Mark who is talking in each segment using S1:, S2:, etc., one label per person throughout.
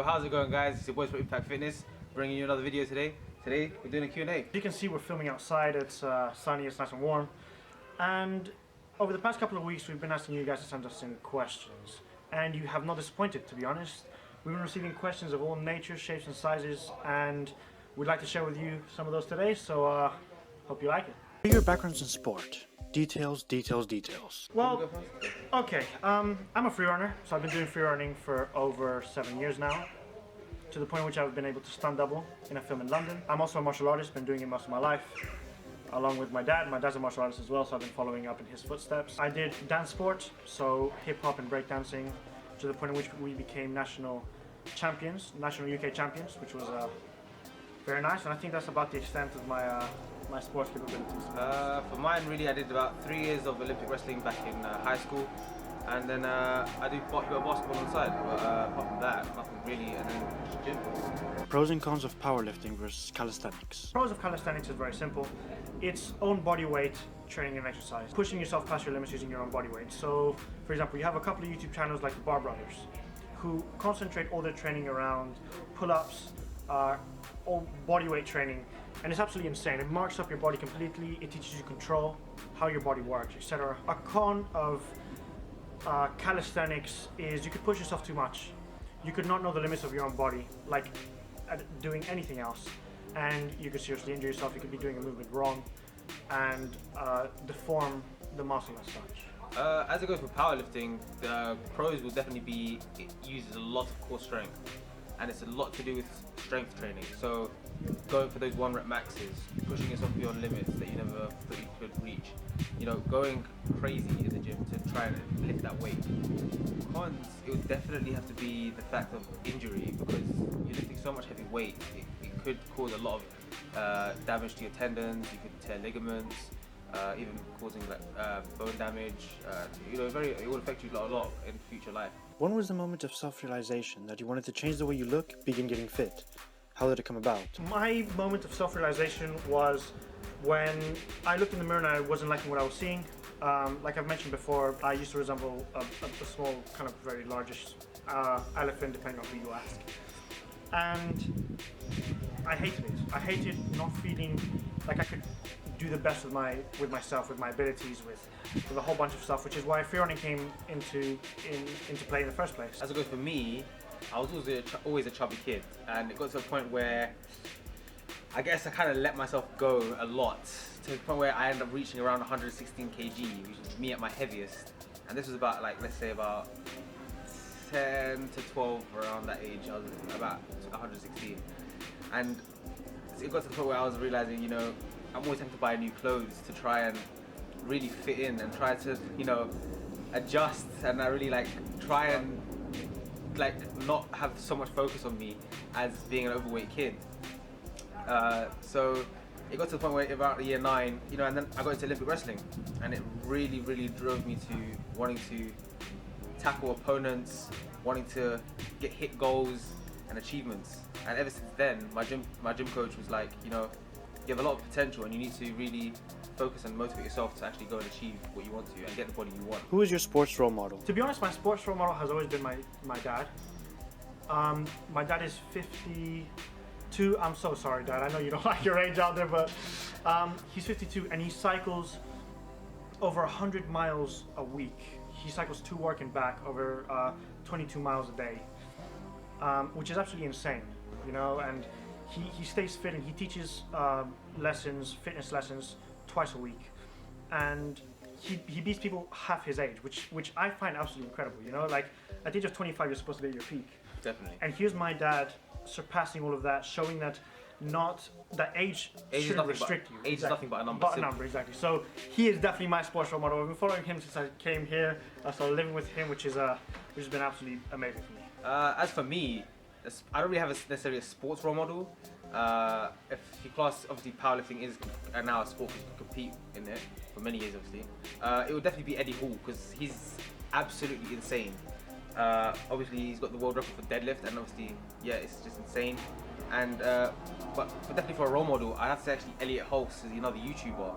S1: how's it going, guys? It's your boys from Impact Fitness, bringing you another video today. Today we're doing a Q&A.
S2: You can see we're filming outside. It's sunny, it's nice and warm. And over the past couple of weeks we've been asking you guys to send us in questions. And you have not disappointed, to be honest. We've been receiving questions of all natures, shapes and sizes, and we'd like to share with you some of those today, so hope you like it.
S3: What are your backgrounds in sport? Details, details, details.
S2: Well, okay, I'm a free runner, so I've been doing free running for over 7 years now, to the point in which I've been able to stunt double in a film in London. I'm also a martial artist, been doing it most of my life, along with my dad. My dad's a martial artist as well, so I've been following up in his footsteps. I did dance sport, so hip-hop and breakdancing, to the point in which we became national champions, national UK champions, which was very nice, and I think that's about the extent of my my sports capabilities.
S1: For mine, really, I did about 3 years of Olympic wrestling back in high school, and then I do quite a bit of basketball on the side, but apart from that, nothing really, and then just gym.
S3: Pros and cons of powerlifting versus calisthenics.
S2: Pros of calisthenics is very simple. It's own body weight training and exercise, pushing yourself past your limits using your own body weight. So, for example, you have a couple of YouTube channels like the Bar Brothers, who concentrate all their training around pull-ups, all body weight training, and it's absolutely insane. It marks up your body completely, it teaches you control, how your body works, etc. A con of calisthenics is you could push yourself too much. You could not know the limits of your own body, like doing anything else, and you could seriously injure yourself. You could be doing a movement wrong and deform the muscle as such.
S1: As it goes with powerlifting, the pros will definitely be, it uses a lot of core strength, and it's a lot to do with strength training. So going for those 1 rep maxes, pushing yourself beyond limits that you never thought you could reach, you know, going crazy in the gym to try and lift that weight. Cons, it would definitely have to be the fact of injury, because you're lifting so much heavy weight, it could cause a lot of damage to your tendons, you could tear ligaments, even causing like bone damage. You know, it will affect you a lot in future life.
S3: When was the moment of self-realization that you wanted to change the way you look, begin getting fit? How did it come about?
S2: My moment of self-realization was when I looked in the mirror and I wasn't liking what I was seeing. Like I've mentioned before, I used to resemble a small, kind of very largish elephant, depending on who you ask. And I hated it. I hated not feeling like I could do the best with myself, with my abilities, with a whole bunch of stuff, which is why free running came into play in the first place.
S1: As it goes for me, I was always a chubby kid, and it got to a point where I guess I kind of let myself go a lot, to the point where I ended up reaching around 116 kg, which is me at my heaviest. And this was about, like, let's say about 10 to 12, around that age. I was about 116, and it got to the point where I was realizing, you know, I'm always having to buy new clothes to try and really fit in and try to, you know, adjust, and I really try and not have so much focus on me as being an overweight kid. So it got to the point where about year 9, you know, and then I got into Olympic wrestling, and it really drove me to wanting to tackle opponents, wanting to get hit goals and achievements. And ever since then, my gym coach was like, you know, you have a lot of potential and you need to really focus and motivate yourself to actually go and achieve what you want to and get the body you want.
S3: Who is your sports role model?
S2: To be honest, my sports role model has always been my dad. My dad is 52. I'm so sorry, Dad. I know you don't like your age out there, but he's 52 and he cycles over 100 miles a week. He cycles to work and back over 22 miles a day, which is absolutely insane, you know. And he stays fit and he teaches fitness lessons twice a week, and he beats people half his age, which I find absolutely incredible, you know. Like at the age of 25 you're supposed to be at your peak.
S1: Definitely.
S2: And here's my dad surpassing all of that, showing that age shouldn't restrict you.
S1: Age is nothing but a number.
S2: But a number, exactly. So he is definitely my sports role model. I've been following him since I came here. I started living with him, which has been absolutely amazing for me.
S1: As for me, I don't really have necessarily a sports role model. If you class, obviously powerlifting is now a sport because you can compete in it for many years, obviously. It would definitely be Eddie Hall, because he's absolutely insane. Obviously he's got the world record for deadlift, and obviously, yeah, it's just insane. And but definitely for a role model, I have to say actually Elliot Hulse is another YouTuber.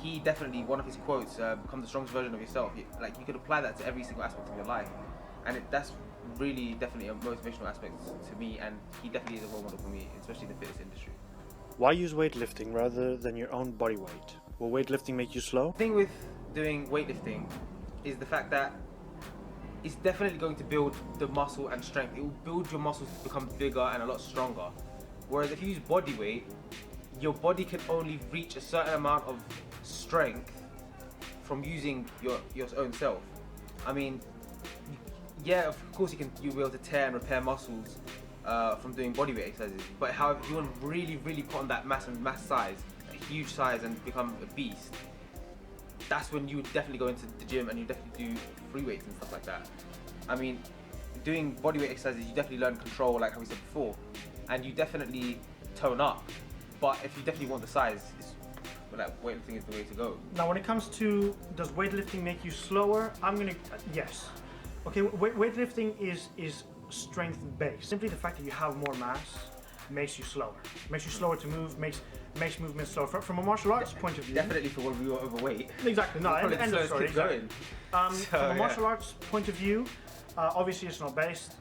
S1: He definitely, one of his quotes, become the strongest version of yourself. You could apply that to every single aspect of your life, and that's really definitely a motivational aspect to me, and he definitely is a role model for me, especially in the fitness industry.
S3: Why use weightlifting rather than your own body weight? Will weightlifting make you slow?
S1: The thing with doing weightlifting is the fact that it's definitely going to build the muscle and strength. It will build your muscles to become bigger and a lot stronger. Whereas if you use body weight, your body can only reach a certain amount of strength from using your own self. I mean, yeah, of course you'll be able to tear and repair muscles from doing bodyweight exercises. But however, if you want to really put on that mass size, a huge size, and become a beast, that's when you would definitely go into the gym and you definitely do free weights and stuff like that. I mean, doing bodyweight exercises, you definitely learn control, like how we said before, and you definitely tone up. But if you definitely want the size, weightlifting is the way to go.
S2: Now, when it comes to does weightlifting make you slower, yes. Okay, weightlifting is strength based. Simply the fact that you have more mass makes you slower. Makes you slower to move, makes movement slower. From a martial arts point of view.
S1: Definitely for when we were overweight.
S2: Exactly, no, end of story. Exactly. From a martial arts point of view, obviously it's not based.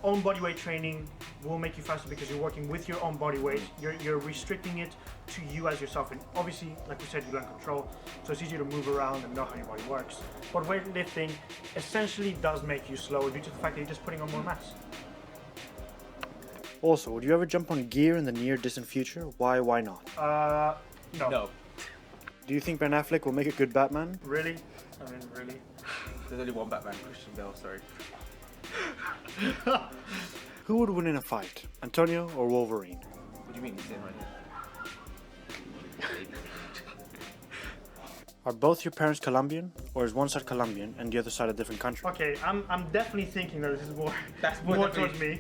S2: Own body weight training will make you faster because you're working with your own body weight. You're restricting it to you as yourself, and obviously, like we said, you learn control, so it's easier to move around and know how your body works. But weightlifting essentially does make you slower due to the fact that you're just putting on more mass.
S3: Also, would you ever jump on gear in the near distant future? Why not?
S2: No.
S1: No.
S3: Do you think Ben Affleck will make a good Batman?
S2: Really? I mean, really?
S1: There's only one Batman, Christian Bale, sorry.
S3: Who would win in a fight, Antonio or Wolverine?
S1: What do you mean? He's in right here.
S3: Are both your parents Colombian, or is one side Colombian and the other side a different country?
S2: Okay, I'm definitely thinking that this is more towards me.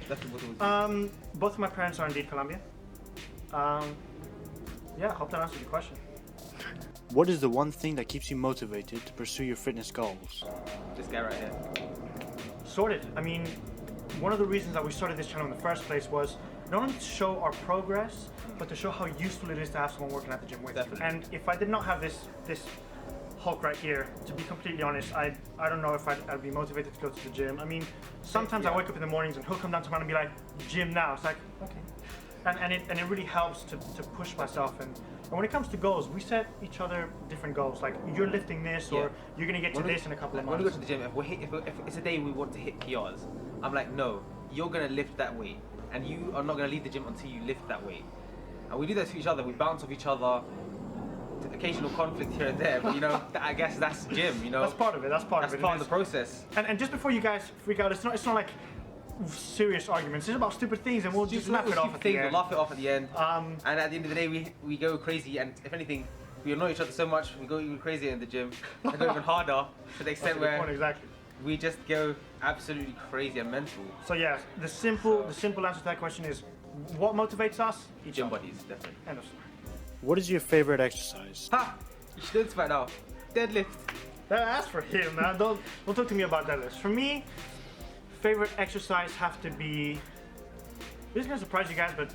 S2: Both of my parents are indeed Colombian. Yeah, I hope that answers your question.
S3: What is the one thing that keeps you motivated to pursue your fitness goals?
S1: This guy right here.
S2: Sorted. I mean, one of the reasons that we started this channel in the first place was not only to show our progress, but to show how useful it is to have someone working at the gym with you. And if I did not have this Hulk right here, to be completely honest, I don't know if I'd be motivated to go to the gym. I mean, sometimes I wake up in the mornings and he'll come down to mine and be like, gym now. It's like, okay. And it really helps to push myself. And when it comes to goals, we set each other different goals. Like, you're lifting this, or you're going to get to this in a couple of months.
S1: When we go to the gym, if it's a day we want to hit PRs, I'm like, no, you're going to lift that weight. And you are not going to leave the gym until you lift that weight. And we do that to each other. We bounce off each other. Occasional conflict here and there, but you know, I guess that's the gym. You know,
S2: that's part of it. That's part of
S1: the process.
S2: And just before you guys freak out, it's not like serious arguments. It's about stupid things, and we'll just laugh it off at the end.
S1: We'll laugh it off at the end. And at the end of the day, we go crazy, and if anything, we annoy each other so much, we go even crazier in the gym, and go even harder to the extent where we just go absolutely crazy and mental.
S2: So yeah, the simple answer to that question is, what motivates us?
S1: Gym buddies, definitely.
S2: End of story.
S3: What is your favorite exercise?
S1: Ha! You should know this by now. Deadlift.
S2: That's for him, man. Don't talk to me about deadlifts. For me, favorite exercise have to be. This is gonna surprise you guys, but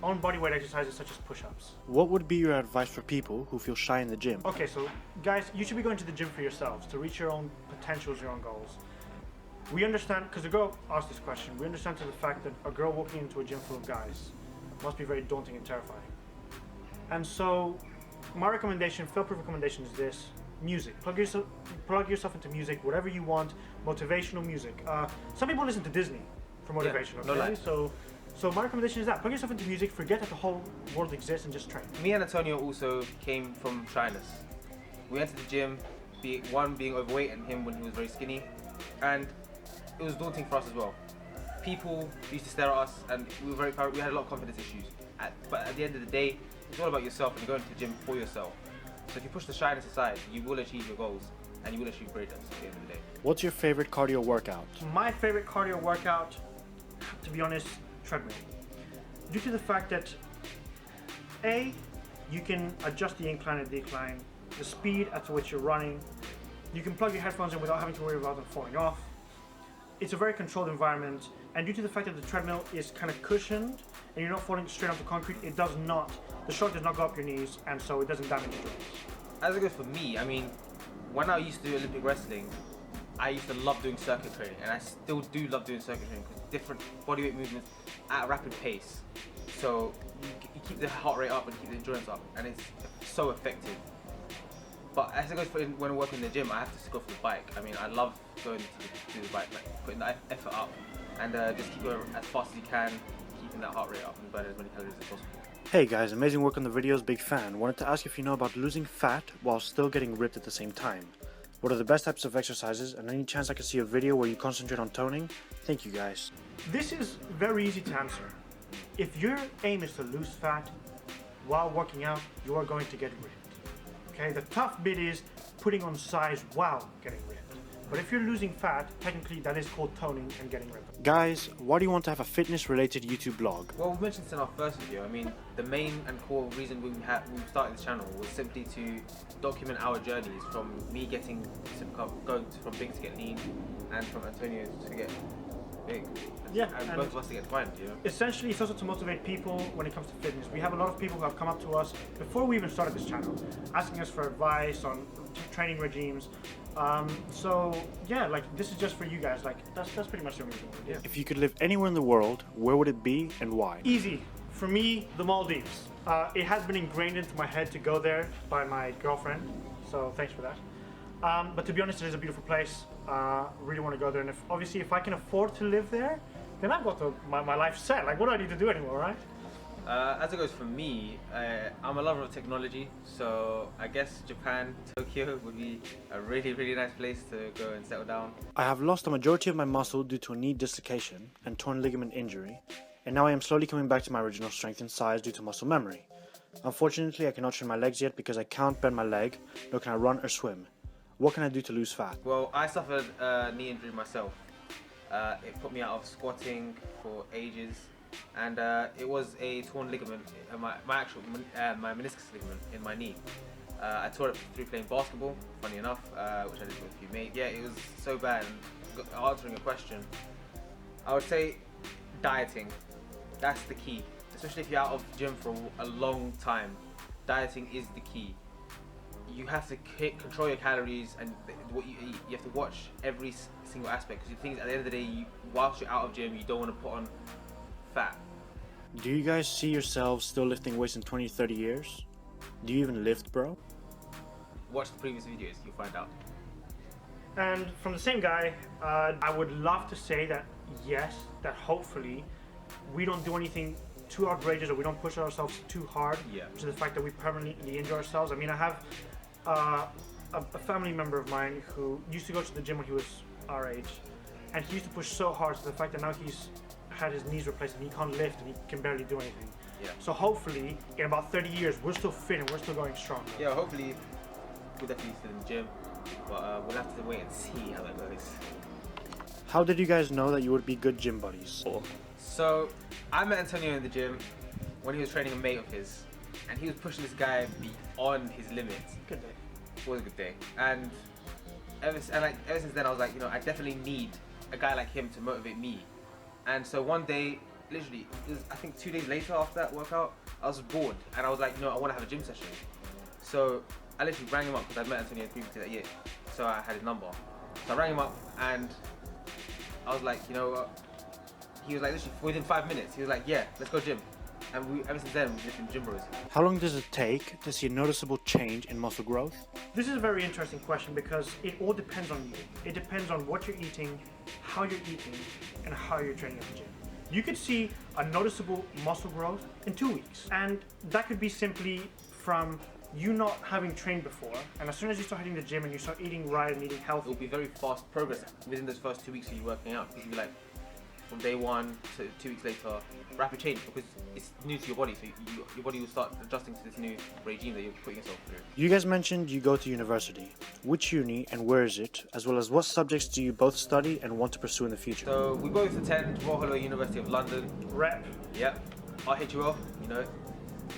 S2: own bodyweight exercises such as push-ups.
S3: What would be your advice for people who feel shy in the gym?
S2: Okay, so guys, you should be going to the gym for yourselves to reach your own potentials, your own goals. We understand, because the girl asked this question. We understand to the fact that a girl walking into a gym full of guys must be very daunting and terrifying. And so, my recommendation, fail-proof recommendation is this: music. Plug yourself into music, whatever you want. Motivational music. Some people listen to Disney for motivation.
S1: Yeah,
S2: okay, so my recommendation is that plug yourself into music. Forget that the whole world exists and just train.
S1: Me and Antonio also came from shyness. We entered the gym, being overweight, and him when he was very skinny, and it was daunting for us as well. People used to stare at us, and we had a lot of confidence issues. But at the end of the day, it's all about yourself, and you're going to the gym for yourself. So if you push the shyness aside, you will achieve your goals, and you will achieve greatness at the end of the day.
S3: What's your favorite cardio workout?
S2: My favorite cardio workout, to be honest, treadmill. Due to the fact that, A, you can adjust the incline and decline, the speed at which you're running. You can plug your headphones in without having to worry about them falling off. It's a very controlled environment, and due to the fact that the treadmill is kind of cushioned and you're not falling straight onto concrete, the shock does not go up your knees, and so it doesn't damage your joints.
S1: As it goes for me, I mean, when I used to do Olympic wrestling, I used to love doing circuit training, and I still do love doing circuit training because different bodyweight movements at a rapid pace. So you keep the heart rate up and keep the endurance up, and it's so effective. But as it goes for when I work in the gym, I have to go for the bike. I mean, I love going to the bike, like putting the effort up, and just keep going as fast as you can, keeping that heart rate up and burning as many calories as possible.
S3: Hey guys, amazing work on the videos, big fan. Wanted to ask if you know about losing fat while still getting ripped at the same time. What are the best types of exercises, and any chance I could see a video where you concentrate on toning? Thank you guys.
S2: This is very easy to answer. If your aim is to lose fat while working out, you are going to get ripped. Okay, the tough bit is putting on size while getting ripped. But if you're losing fat, technically that is called toning and getting ripped.
S3: Guys, why do you want to have a fitness-related YouTube blog?
S1: Well, we mentioned this in our first video. I mean, the main and core reason we started this channel was simply to document our journeys from me going from big to get lean, and from Antonio to get big.
S2: Yeah,
S1: and both of us to get defined, you know?
S2: Essentially, it's also to motivate people when it comes to fitness. We have a lot of people who have come up to us before we even started this channel, asking us for advice on training regimes. So yeah, like this is just for you guys. Like that's pretty much the only thing. Yeah.
S3: If you could live anywhere in the world, where would it be and why?
S2: Easy. For me, the Maldives. It has been ingrained into my head to go there by my girlfriend, so thanks for that. But to be honest, it is a beautiful place. Really want to go there, and if I can afford to live there, then I've got my life set. Like, what do I need to do anymore, right?
S1: As it goes for me, I'm a lover of technology, so I guess Japan, Tokyo would be a really, really nice place to go and settle down.
S3: I have lost the majority of my muscle due to a knee dislocation and torn ligament injury, and now I am slowly coming back to my original strength and size due to muscle memory. Unfortunately, I cannot train my legs yet because I can't bend my leg, nor can I run or swim. What can I do to lose fat?
S1: Well, I suffered a knee injury myself. It put me out of squatting for ages, and it was a torn ligament, my meniscus ligament in my knee. I tore it through playing basketball, funny enough, which I did with a few mates. Yeah, it was so bad. And answering a question, I would say dieting. That's the key, especially if you're out of the gym for a long time. Dieting is the key. You have to control your calories and what you eat. You have to watch every single aspect, because the thing is, at the end of the day, whilst you're out of gym, you don't want to put on fat.
S3: Do you guys see yourselves still lifting weights in 20, 30 years? Do you even lift, bro?
S1: Watch the previous videos, you'll find out.
S2: And from the same guy, I would love to say that yes, that hopefully we don't do anything too outrageous, or we don't push ourselves too hard, which is the fact that we permanently injure ourselves. I mean, I have a family member of mine who used to go to the gym when he was our age, and he used to push so hard to the fact that now he's had his knees replaced and he can't lift and he can barely do anything. So hopefully in about 30 years we're still fit and we're still going strong.
S1: Yeah, hopefully we'll definitely still in the gym, but we'll have to wait and see how that goes.
S3: How did you guys know that you would be good gym buddies?
S1: So I met Antonio in the gym when he was training a mate of his, and he was pushing this guy beyond his limits.
S2: Good day.
S1: It was a good day, and ever since then I was like, you know, I definitely need a guy like him to motivate me. And so one day, literally, it was, I think 2 days later after that workout, I was bored, and I was like, no, I want to have a gym session. So I literally rang him up, because I'd met Antonio previously that year, so I had his number. So I rang him up, and I was like, you know what? He was like, literally within 5 minutes, he was like, yeah, let's go gym. And ever since then, we've been gym bros.
S3: How long does it take to see a noticeable change in muscle growth?
S2: This is a very interesting question, because it all depends on you. It depends on what you're eating, how you're eating, and how you're training at the gym. You could see a noticeable muscle growth in 2 weeks. And that could be simply from you not having trained before, and as soon as you start hitting the gym and you start eating right and eating healthy,
S1: it'll be very fast progress within those first 2 weeks of you working out, because you'll be like, from day 1 to 2 weeks later, rapid change, because it's new to your body, so your body will start adjusting to this new regime that you're putting yourself through.
S3: You guys mentioned you go to university. Which uni and where is it, as well as what subjects do you both study and want to pursue in the future?
S1: So we both attend Royal Holloway University of London.
S2: Rep.
S1: Yep. RHUL, you know it.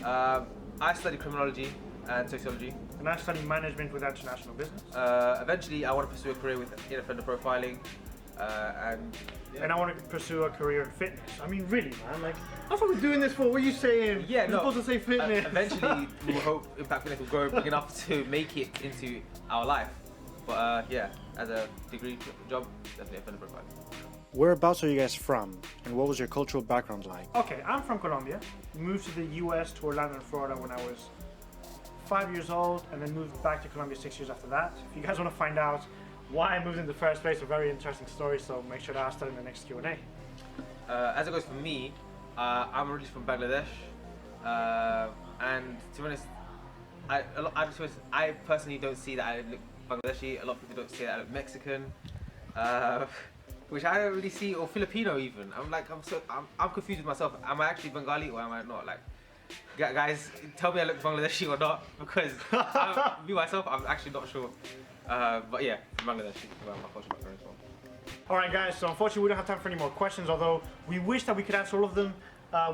S1: I study criminology and sociology.
S2: And I study management with international business.
S1: Eventually I want to pursue a career with offender profiling,
S2: and I want to pursue a career in fitness. I mean, really, man, like, that's what we're doing this for. What are you saying?
S1: Yeah,
S2: you're supposed to say fitness.
S1: Eventually, we hope Impact Fitness will grow big enough to make it into our life. But yeah, as a degree job, definitely a friend of mine.
S3: Whereabouts are you guys from, and what was your cultural background like?
S2: Okay, I'm from Colombia. Moved to the US to Orlando, Florida when I was 5 years old, and then moved back to Colombia 6 years after that. If you guys want to find out why I moved in the first place, a very interesting story, so make sure to ask that in the next Q&A.
S1: As it goes for me, I'm originally from Bangladesh, and to be honest, I personally don't see that I look Bangladeshi. A lot of people don't see that I look Mexican, which I don't really see, or Filipino even. I'm confused with myself. Am I actually Bengali or am I not? Like, guys, tell me I look Bangladeshi or not, because me myself, I'm actually not sure. But yeah, from Bangladesh, where my culture background is from.
S2: Alright guys, so unfortunately we don't have time for any more questions, although we wish that we could answer all of them.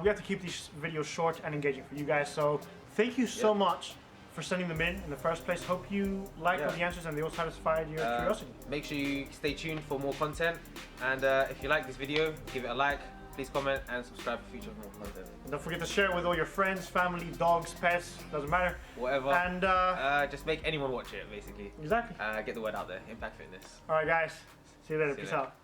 S2: We have to keep these videos short and engaging for you guys, so thank you so much for sending them in the first place. Hope you liked all the answers and they all satisfied your curiosity.
S1: Make sure you stay tuned for more content, and if you like this video, give it a like, please comment and subscribe for future more content.
S2: And don't forget to share it with all your friends, family, dogs, pets, doesn't matter.
S1: Whatever.
S2: And
S1: just make anyone watch it, basically.
S2: Exactly.
S1: Get the word out there. Impact Fitness.
S2: Alright guys, see you later. Peace out.